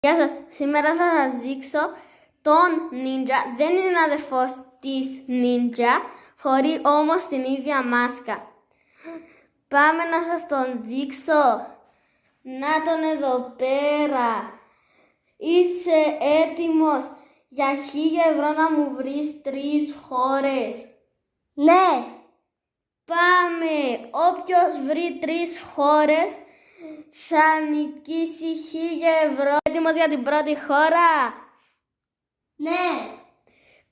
Γεια σας, σήμερα θα σας δείξω τον Ninja. Δεν είναι αδερφός της Ninja, φορεί όμως την ίδια μάσκα. Πάμε να σας τον δείξω. Να τον εδώ πέρα. Είσαι έτοιμος για 1.000 ευρώ να μου βρεις 3 χώρες? Ναι. Πάμε. Όποιος βρει 3 χώρες θα νικήσει 1.000 ευρώ. Έτοιμος για την πρώτη χώρα? Ναι.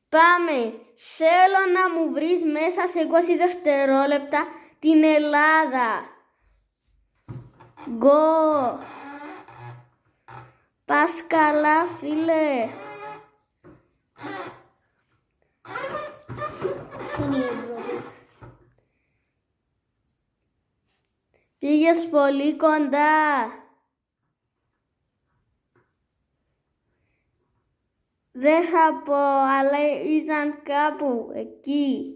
Πάμε. Θέλω να μου βρεις μέσα σε 20 δευτερόλεπτα την Ελλάδα. Go. Πας καλά, φίλε. Πήγες πολύ κοντά. Δεν θα πω, αλλά ήταν κάπου εκεί.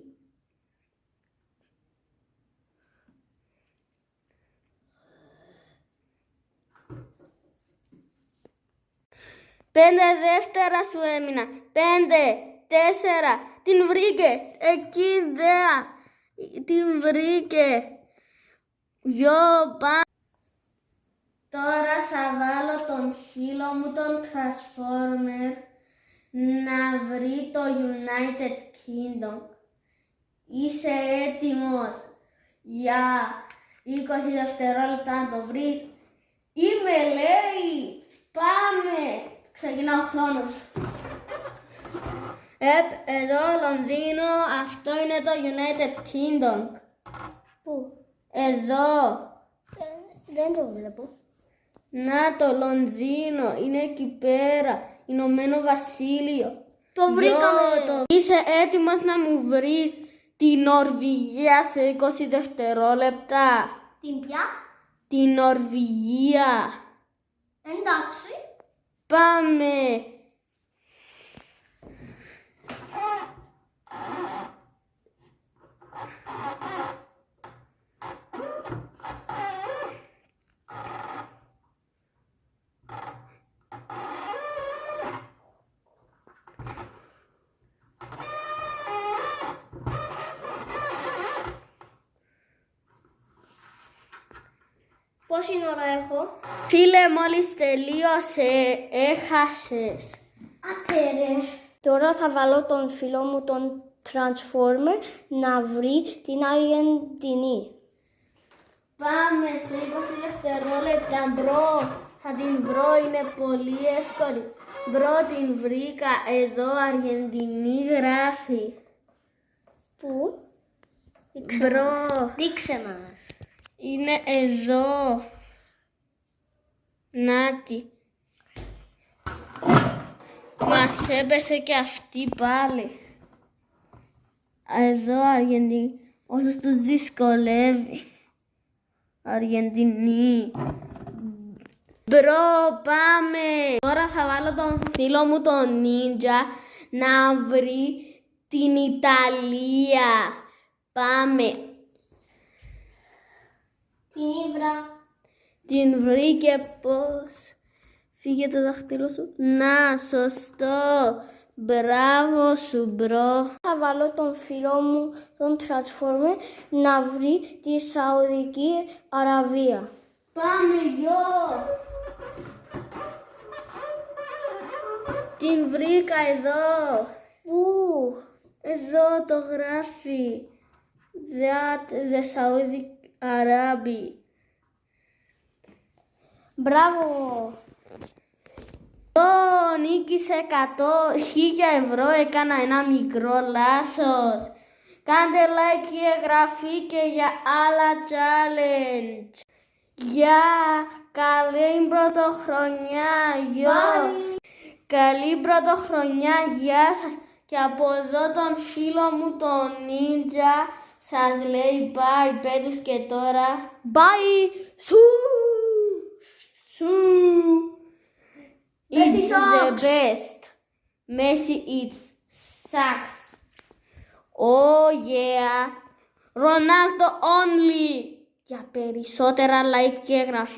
Πέντε δεύτερα σου έμεινα. 5, 4. Την βρήκε. Εκεί δέα. Την βρήκε. Τώρα θα βάλω τον φίλο μου, τον Transformer, να βρει το United Kingdom. Είσαι έτοιμος για 20 δευτερόλεπτα να το βρεις? Είμαι, λέει. Πάμε. Ξεκινά ο χρόνος. Εδώ Λονδίνο, αυτό είναι το United Kingdom. Πού? Εδώ. Δεν το βλέπω. Να το Λονδίνο, είναι εκεί πέρα. Ηνωμένο Βασίλειο. Το βρήκαμε. Είσαι έτοιμος να μου βρεις την Νορβηγία σε 20 δευτερόλεπτα? Την ποια? Την Νορβηγία. Εντάξει. Πάμε. Πόση ώρα έχω? Φίλε, μόλις τελείωσε, έχασες. Άτε ρε. Τώρα θα βάλω τον φίλο μου τον Transformer να βρει την Αργεντινή. Πάμε σε 20 δευτερόλεπτα, μπρο. Θα την βρω, είναι πολύ εύκολη. Μπρο, την βρήκα. Εδώ Αργεντινή γράφει. Πού? Μπρο. Δείξε μας. Είναι εδώ. Νάτι. Μας έπεσε και αυτή πάλι. Εδώ Αργεντινή. Όσους τους δυσκολεύει. Αργεντινή. Μπρο, πάμε. Τώρα θα βάλω τον φίλο μου τον Ninja να βρει την Ιταλία. Πάμε. Την Ήβρα. Την βρήκε πώς? Φύγε το δάχτυλο σου. Να, σωστό. Μπράβο σου, μπρο. Θα βάλω τον φίλο μου τον Transformer να βρει τη Σαουδική Αραβία. Πάμε, γιο. Την βρήκα εδώ. Πού? Εδώ το γράφει. The Saudi Arabi. Μπράβο. Νίκησε 100.000 ευρώ, έκανα ένα μικρό λάθος. Κάντε like και εγγραφή και για άλλα challenge. Γεια, καλή πρωτοχρονιά, γιο. Καλή πρωτοχρονιά, γεια σας. Και από εδώ τον φίλο μου τον Ninja σας λέει bye, πέτους και τώρα. Bye. Σου. It's the best. Messi it sucks. Oh yeah. Ronaldo only. Για περισσότερα like και εγγραφή.